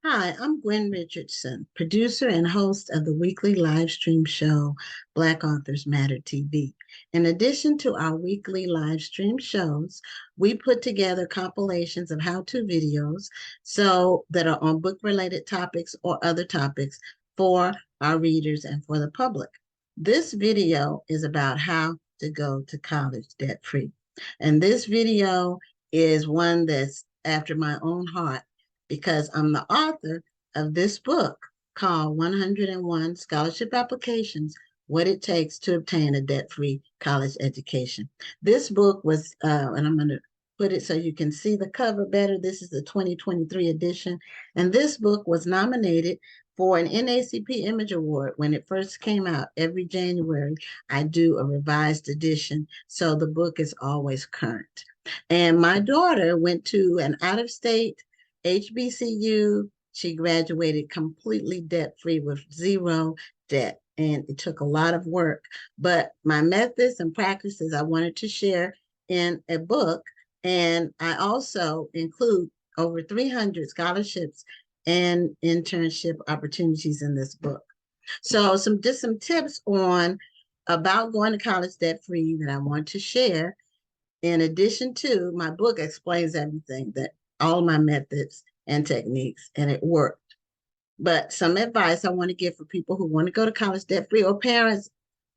Hi, I'm Gwen Richardson, producer and host of the weekly live stream show, Black Authors Matter TV. In addition to our weekly live stream shows, we put together compilations of how-to videos that are on book-related topics or other topics for our readers and for the public. This video is about how to go to college debt-free. And this video is one that's after my own heart because I'm the author of this book called 101 Scholarship Applications, What It Takes to Obtain a Debt-Free College Education. This book was, and I'm going to put it so you can see the cover better. This is the 2023 edition. And this book was nominated for an NAACP Image Award when it first came out. Every January, I do a revised edition, so the book is always current. And my daughter went to an out-of-state HBCU. She graduated completely debt-free with zero debt. And it took a lot of work. But my methods and practices I wanted to share in a book. And I also include over 300 scholarships and internship opportunities in this book. So just some tips on about going to college debt-free that I want to share. In addition to, my book explains everything, that all my methods and techniques, and it worked. But some advice I want to give for people who want to go to college debt-free, or parents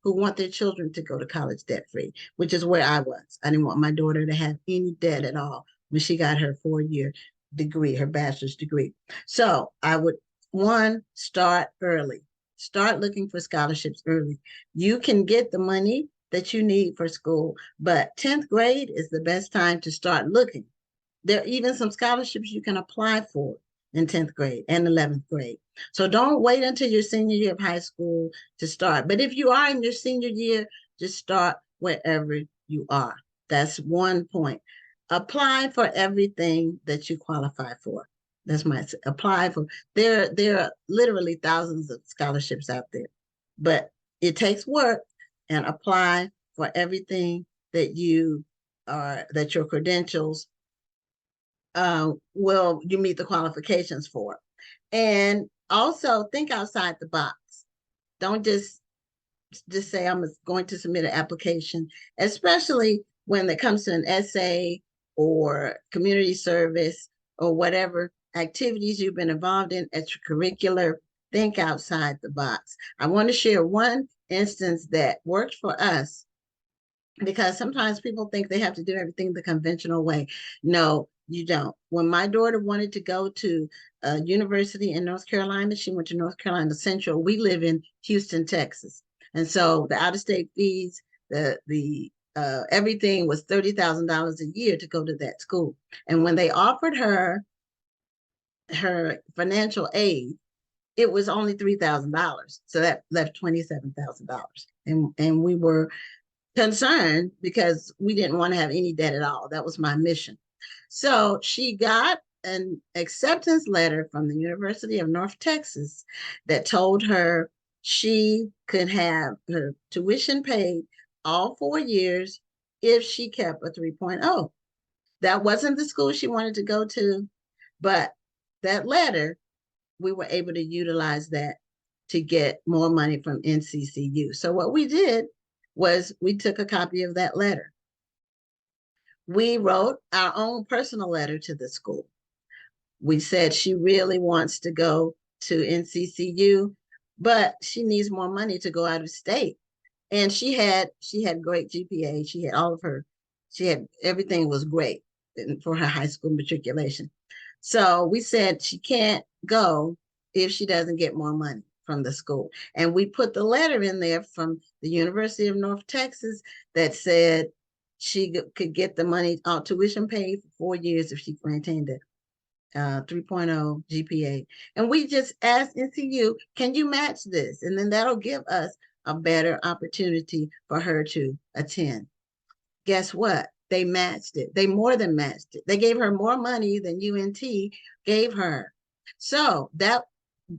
who want their children to go to college debt-free, which is where I was. I didn't want my daughter to have any debt at all when she got her 4-year degree, her bachelor's degree. So I would, one, start early. Start looking for scholarships early. You can get the money that you need for school, but 10th grade is the best time to start looking. There are even some scholarships you can apply for in 10th grade and 11th grade. So don't wait until your senior year of high school to start. But if you are in your senior year, just start wherever you are. That's one point. Apply for everything that you qualify for. That's my apply for. There are literally thousands of scholarships out there, but it takes work, and apply for everything that you are, that your credentials will you meet the qualifications for. And also think outside the box. Don't just say I'm going to submit an application, especially when it comes to an essay or community service or whatever activities you've been involved in, extracurricular. Think outside the box. I want to share one instance that worked for us, because sometimes people think they have to do everything the conventional way. No, you don't. When my daughter wanted to go to a university in North Carolina, she went to North Carolina Central. We live in Houston, Texas. And so the out-of-state fees, everything was $30,000 a year to go to that school. And when they offered her financial aid, it was only $3,000. So that left $27,000. And we were concerned because we didn't want to have any debt at all. That was my mission. So she got an acceptance letter from the University of North Texas that told her she could have her tuition paid all 4 years if she kept a 3.0. That wasn't the school she wanted to go to, but that letter, we were able to utilize that to get more money from NCCU. So what we did was we took a copy of that letter. We wrote our own personal letter to the school. We said she really wants to go to NCCU, but she needs more money to go out of state. And she had great GPA. She had everything was great for her high school matriculation. So we said she can't go if she doesn't get more money from the school. And we put the letter in there from the University of North Texas that said she could get the money tuition paid for 4 years if she maintained a 3.0 GPA. And we just asked NCU, can you match this? And then that'll give us a better opportunity for her to attend. Guess what? They matched it. They more than matched it. They gave her more money than UNT gave her. So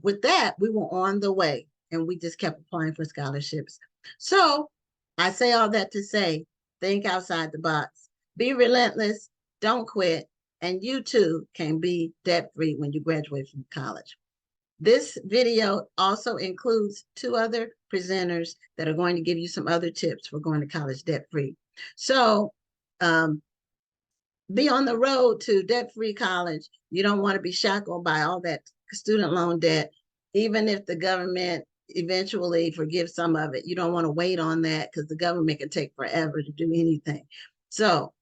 with that, we were on the way, and we just kept applying for scholarships. So I say all that to say, think outside the box. Be relentless. Don't quit. and you too can be debt-free when you graduate from college. This video also includes 2 other presenters that are going to give you some other tips for going to college debt-free. So be on the road to debt-free college. You don't want to be shackled by all that student loan debt, even if the government eventually forgives some of it. You don't want to wait on that because the government can take forever to do anything. So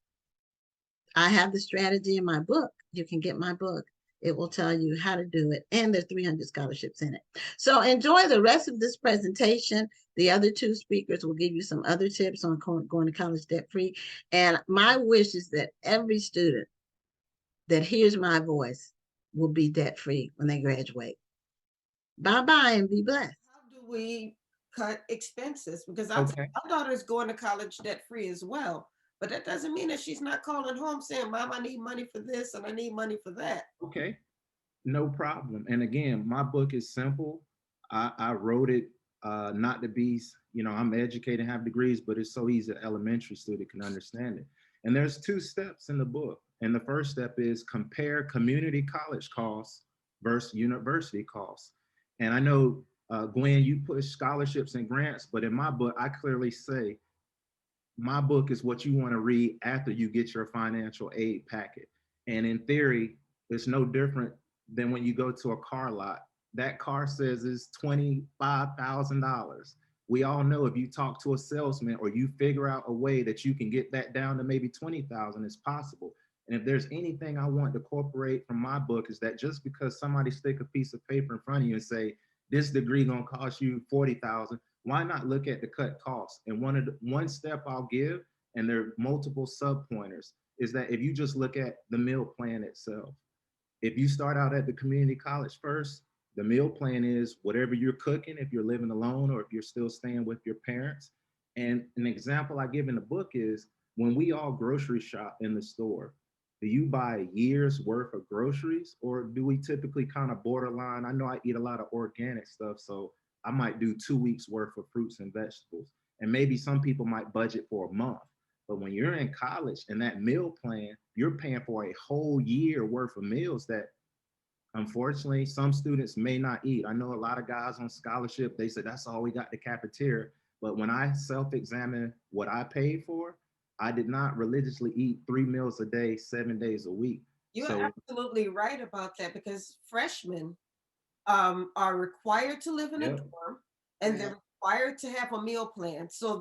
I have the strategy in my book. You can get my book. It will tell you how to do it, and there's 300 scholarships in it. So enjoy the rest of this presentation. The other 2 speakers will give you some other tips on going to college debt-free. And my wish is that every student that hears my voice will be debt-free when they graduate. Bye-bye and be blessed. How do we cut expenses? Because our daughter is going to college debt-free as well. But that doesn't mean that she's not calling home saying, Mom, I need money for this and I need money for that. Okay, no problem. And again, my book is simple. I wrote it not to be, I'm educated and have degrees, but it's so easy an elementary student can understand it. And there's 2 steps in the book. And the first step is compare community college costs versus university costs. And I know, Gwen, you push scholarships and grants, but in my book, I clearly say, my book is what you want to read after you get your financial aid packet. And in theory, it's no different than when you go to a car lot. That car says it's $25,000. We all know if you talk to a salesman or you figure out a way that you can get that down to maybe 20,000, it's possible. And if there's anything I want to incorporate from my book is that just because somebody stick a piece of paper in front of you and say, this degree gonna cost you 40,000, why not look at the cut costs? And one step I'll give, and there are multiple sub pointers, is that if you just look at the meal plan itself, if you start out at the community college first, the meal plan is whatever you're cooking, if you're living alone or if you're still staying with your parents. And an example I give in the book is when we all grocery shop in the store, do you buy a year's worth of groceries or do we typically kind of borderline? I know I eat a lot of organic stuff, so I might do 2 weeks worth of fruits and vegetables. And maybe some people might budget for a month. But when you're in college and that meal plan, you're paying for a whole year worth of meals that unfortunately some students may not eat. I know a lot of guys on scholarship, they said that's all we got, the cafeteria. But when I self-examine what I paid for, I did not religiously eat 3 meals a day, 7 days a week. You're absolutely right about that because freshmen are required to live in a dorm and they're required to have a meal plan. So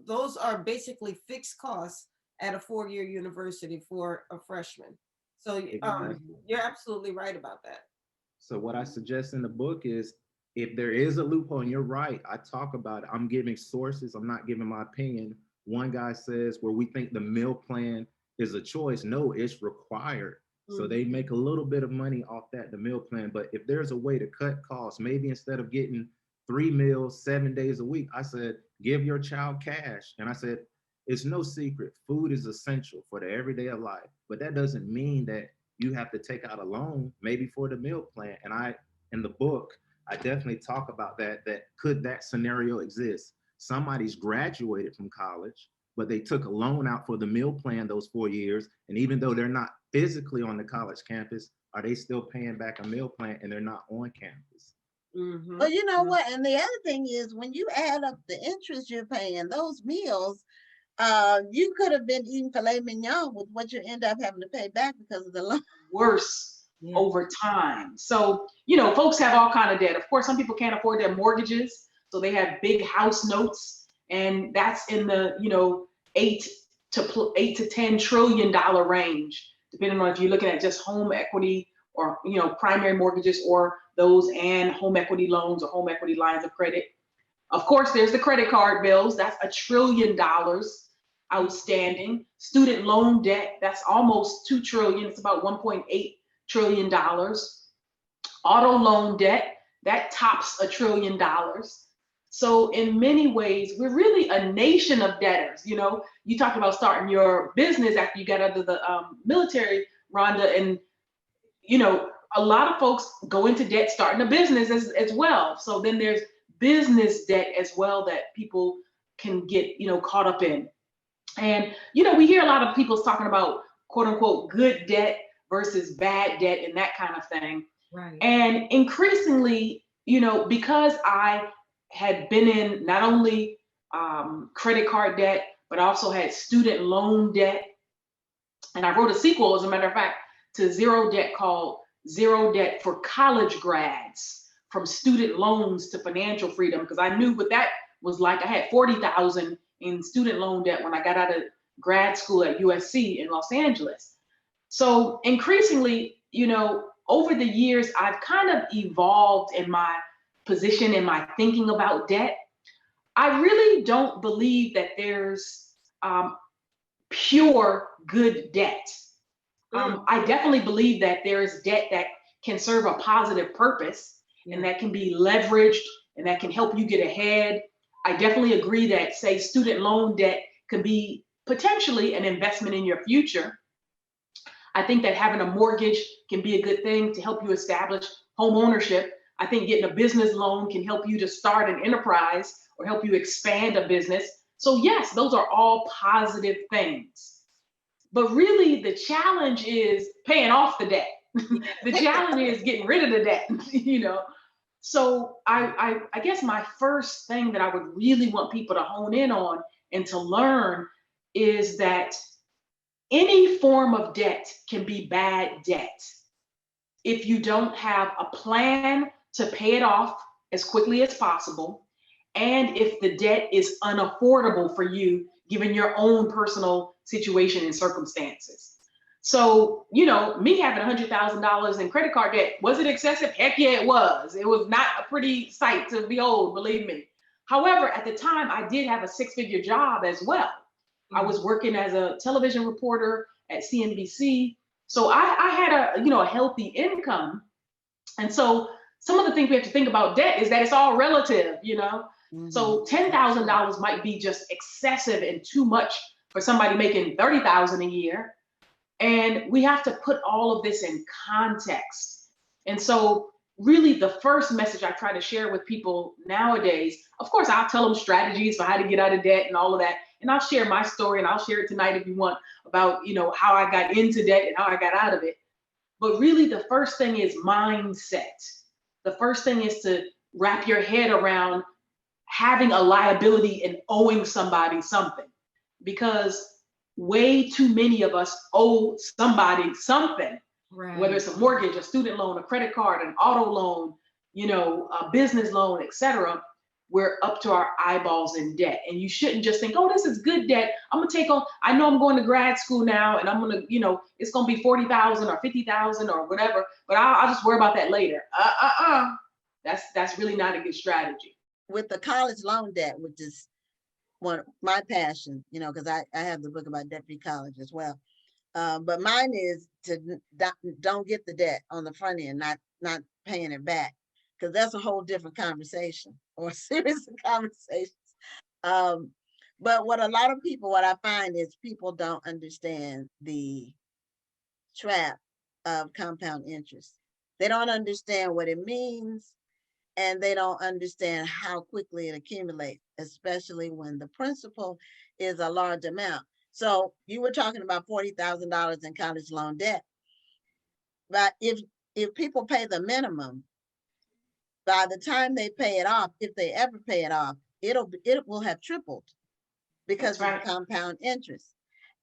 those are basically fixed costs at a 4-year university for a freshman. So you're absolutely right about that. So what I suggest in the book is if there is a loophole, and you're right, I talk about it. I'm giving sources, I'm not giving my opinion. One guy says where we think the meal plan is a choice. No, it's required. So they make a little bit of money off that, the meal plan. But if there's a way to cut costs, maybe instead of getting 3 meals 7 days a week, I said, give your child cash. And I said, it's no secret, food is essential for the everyday of life. But that doesn't mean that you have to take out a loan, maybe for the meal plan. And in the book, I definitely talk about that could that scenario exist? Somebody's graduated from college, but they took a loan out for the meal plan those 4 years. And even though they're not physically on the college campus, are they still paying back a meal plan and they're not on campus? Well, you know what? And the other thing is when you add up the interest you're paying, those meals, you could have been eating filet mignon with what you end up having to pay back because of the loan. Worse over time. So, folks have all kind of debt. Of course, some people can't afford their mortgages. So they have big house notes, and that's in the, $8 to $10 trillion range, depending on if you're looking at just home equity or, primary mortgages or those and home equity loans or home equity lines of credit. Of course, there's the credit card bills. That's $1 trillion outstanding. Student loan debt, that's almost $2 trillion. It's about $1.8 trillion. Auto loan debt, that tops $1 trillion. So in many ways, we're really a nation of debtors. You talked about starting your business after you got out of the military, Rhonda, and a lot of folks go into debt starting a business as well. So then there's business debt as well that people can get caught up in. And we hear a lot of people talking about quote unquote good debt, versus bad debt and that kind of thing. Right. And increasingly, because I had been in not only credit card debt, but also had student loan debt. And I wrote a sequel, as a matter of fact, to Zero Debt called Zero Debt for College Grads, from student loans to financial freedom, because I knew what that was like. I had $40,000 in student loan debt when I got out of grad school at USC in Los Angeles. So increasingly, over the years, I've kind of evolved in my position, in my thinking about debt. I really don't believe that there's pure good debt. I definitely believe that there's debt that can serve a positive purpose and that can be leveraged and that can help you get ahead. I definitely agree that, say, student loan debt can be potentially an investment in your future. I think that having a mortgage can be a good thing to help you establish home ownership. I think getting a business loan can help you to start an enterprise or help you expand a business. So yes, those are all positive things. But really the challenge is paying off the debt. The challenge is getting rid of the debt, So I guess my first thing that I would really want people to hone in on and to learn is that any form of debt can be bad debt if you don't have a plan to pay it off as quickly as possible, and if the debt is unaffordable for you, given your own personal situation and circumstances. So, me having $100,000 in credit card debt, was it excessive? Heck yeah, it was. It was not a pretty sight to behold, believe me. However, at the time, I did have a six-figure job as well. I was working as a television reporter at CNBC. So I had a healthy income. And so some of the things we have to think about debt is that it's all relative, So $10,000 might be just excessive and too much for somebody making $30,000 a year. And we have to put all of this in context. And so really the first message I try to share with people nowadays, of course, I'll tell them strategies for how to get out of debt and all of that. And I'll share my story, and I'll share it tonight if you want, about, how I got into debt and how I got out of it. But really the first thing is mindset. The first thing is to wrap your head around having a liability and owing somebody something, because way too many of us owe somebody something, right? Whether it's a mortgage, a student loan, a credit card, an auto loan, a business loan, etc. We're up to our eyeballs in debt. And you shouldn't just think, oh, this is good debt. I'm gonna take on, I know I'm going to grad school now and I'm gonna, it's gonna be 40,000 or 50,000 or whatever, but I'll just worry about that later. That's really not a good strategy. With the college loan debt, which is one my passion, because I have the book about debt-free college as well. But mine is to don't get the debt on the front end, not paying it back, because that's a whole different conversation or a series of conversations. But what I find is people don't understand the trap of compound interest. They don't understand what it means, and they don't understand how quickly it accumulates, especially when the principal is a large amount. So you were talking about $40,000 in college loan debt, but if people pay the minimum, by the time they pay it off, if they ever pay it off, it will have tripled because of the compound interest.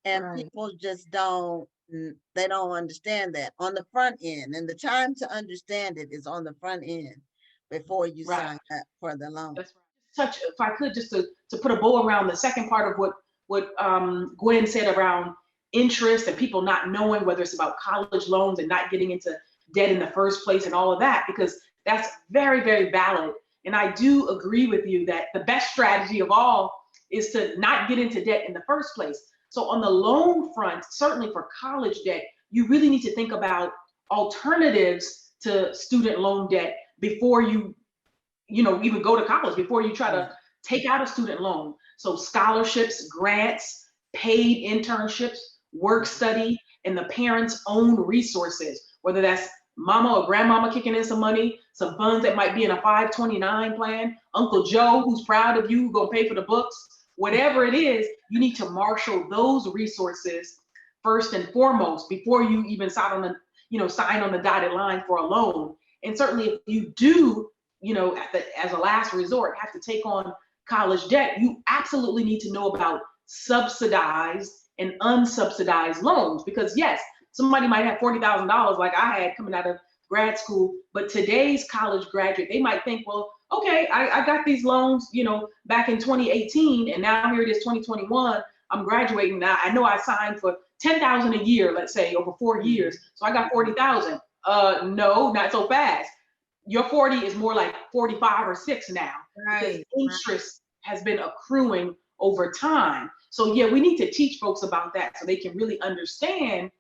And people just don't understand that on the front end. And the time to understand it is on the front end before you sign up for the loan. That's right. If I could, just to put a bow around the second part of what Gwen said around interest and people not knowing whether it's about college loans and not getting into debt in the first place and all of that, because that's very, very valid. And I do agree with you that the best strategy of all is to not get into debt in the first place. So on the loan front, certainly for college debt, you really need to think about alternatives to student loan debt before you even go to college, before you try to take out a student loan. So scholarships, grants, paid internships, work study, and the parents' own resources, whether that's mama or grandmama kicking in some money, some funds that might be in a 529 plan, Uncle Joe, who's proud of you, gonna pay for the books, whatever it is, you need to marshal those resources first and foremost before you even sign on the, sign on the dotted line for a loan. And certainly if you do, as a last resort, have to take on college debt, you absolutely need to know about subsidized and unsubsidized loans. Because yes, somebody might have $40,000 like I had coming out of grad school, but today's college graduate, they might think, well, okay, I got these loans, back in 2018, and now here it is 2021, I'm graduating now. I know I signed for $10,000 a year, let's say over 4 years, so I got 40,000. No, not so fast. Your 40 is more like 45 or 6 now, because interest has been accruing over time. So yeah, we need to teach folks about that so they can really understand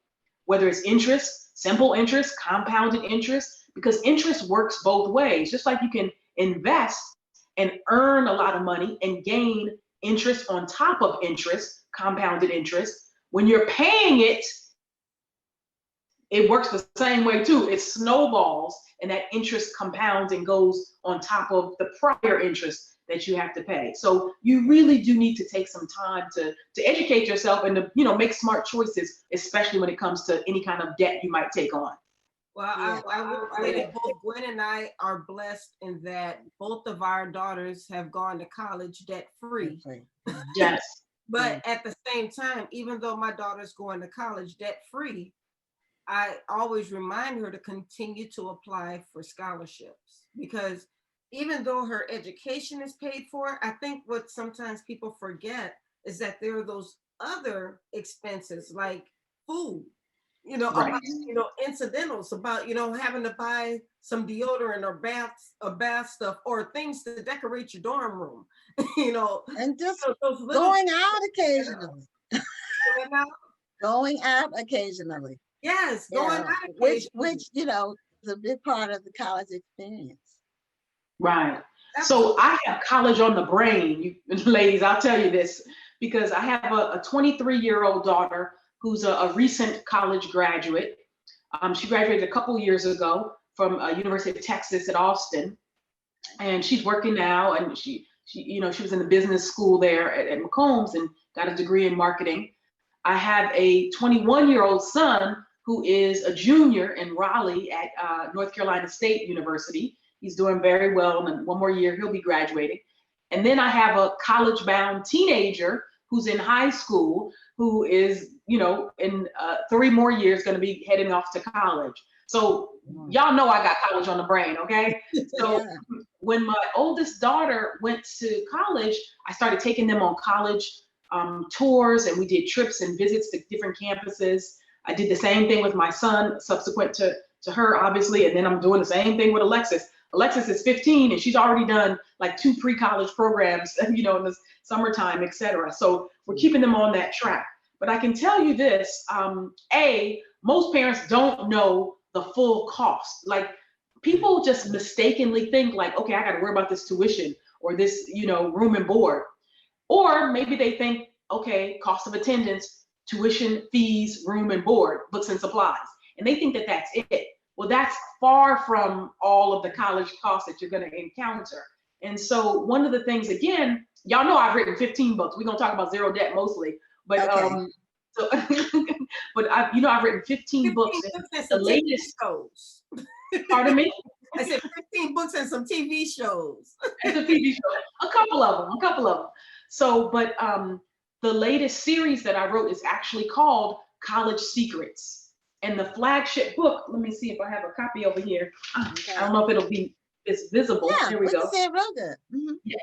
whether it's interest, simple interest, compounded interest, because interest works both ways. Just like you can invest and earn a lot of money and gain interest on top of interest, compounded interest, when you're paying it, it works the same way too. It snowballs, and that interest compounds and goes on top of the prior interest that you have to pay. So you really do need to take some time to educate yourself and to make smart choices, especially when it comes to any kind of debt you might take on. Well, I would say that both Gwen and I are blessed in that both of our daughters have gone to college debt free. Yes. But at the same time, even though my daughter's going to college debt free, I always remind her to continue to apply for scholarships, because even though her education is paid for, I think what sometimes people forget is that there are those other expenses like food, about, incidentals, about, having to buy some deodorant or bath stuff or things to decorate your dorm room, And just those little going out occasionally. Going out? Going out occasionally. Yes, going out Which occasionally. is a big part of the college experience. Right. So I have college on the brain, you ladies, I'll tell you this, because I have a 23-year-old daughter who's a recent college graduate. She graduated a couple years ago from University of Texas at Austin, and she's working now, and she was in the business school there at McCombs and got a degree in marketing. I have a 21-year-old son who is a junior in Raleigh at North Carolina State University. He's doing very well, and one more year he'll be graduating. And then I have a college-bound teenager who's in high school, who is, in 3 more years going to be heading off to college. So y'all know I got college on the brain, okay? So when my oldest daughter went to college, I started taking them on college tours, and we did trips and visits to different campuses. I did the same thing with my son, subsequent to her, obviously, and then I'm doing the same thing with Alexis. Alexis is 15, and she's already done like 2 pre-college programs, in the summertime, et cetera. So we're keeping them on that track. But I can tell you this, most parents don't know the full cost. Like, people just mistakenly think like, okay, I got to worry about this tuition or this, room and board. Or maybe they think, okay, cost of attendance, tuition, fees, room and board, books and supplies. And they think that that's it. Well, that's far from all of the college costs that you're going to encounter. And so one of the things, again, y'all know I've written 15 books. We're going to talk about zero debt mostly, but but I've written 15 books. And the latest shows. Pardon me? I said 15 books and some TV shows. And some TV shows. A couple of them. So, but the latest series that I wrote is actually called College Secrets. And the flagship book, let me see if I have a copy over here. Okay. I don't know if it's visible. Yeah, here we go. See it real good. Mm-hmm. Yes.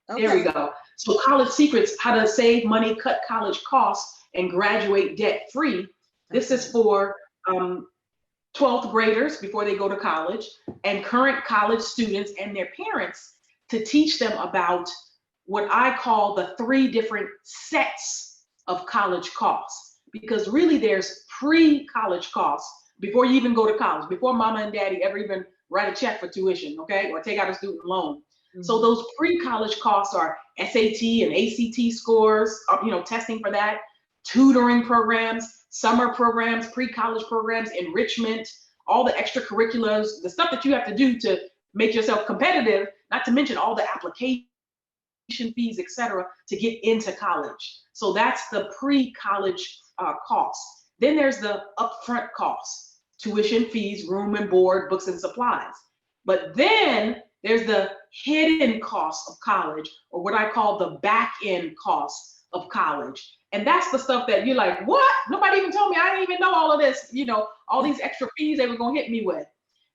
Okay. There we go. So College Secrets, how to save money, cut college costs, and graduate debt free. This is for 12th graders before they go to college, and current college students and their parents, to teach them about what I call the 3 different sets of college costs. Because really there's pre-college costs before you even go to college, before mama and daddy ever even write a check for tuition, okay, or take out a student loan. Mm-hmm. So those pre-college costs are SAT and ACT scores, testing for that, tutoring programs, summer programs, pre-college programs, enrichment, all the extracurriculars, the stuff that you have to do to make yourself competitive, not to mention all the application fees, et cetera, to get into college. So that's the pre-college costs. Then there's the upfront costs, tuition, fees, room and board, books and supplies. But then there's the hidden costs of college, or what I call the back end costs of college. And that's the stuff that you're like, what? Nobody even told me. I didn't even know all of this, you know, all these extra fees they were going to hit me with.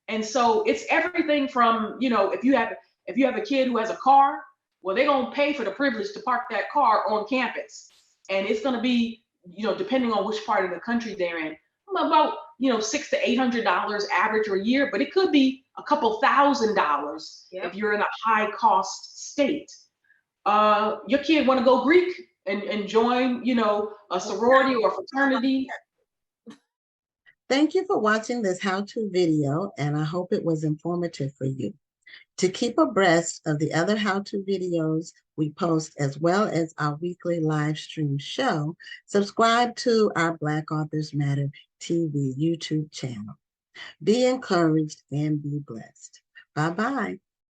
And so it's everything from, you know, if you have a kid who has a car, well, they're going to pay for the privilege to park that car on campus. And it's going to be, you know, depending on which part of the country they're in, about, you know, $600 to $800 average a year, but it could be a couple $1,000s if you're in a high cost state. Your kid want to go Greek and join, you know, a sorority or fraternity. Thank you for watching this how-to video, and I hope it was informative for you. To keep abreast of the other how-to videos we post, as well as our weekly live stream show, subscribe to our Black Authors Matter TV YouTube channel. Be encouraged and be blessed. Bye-bye.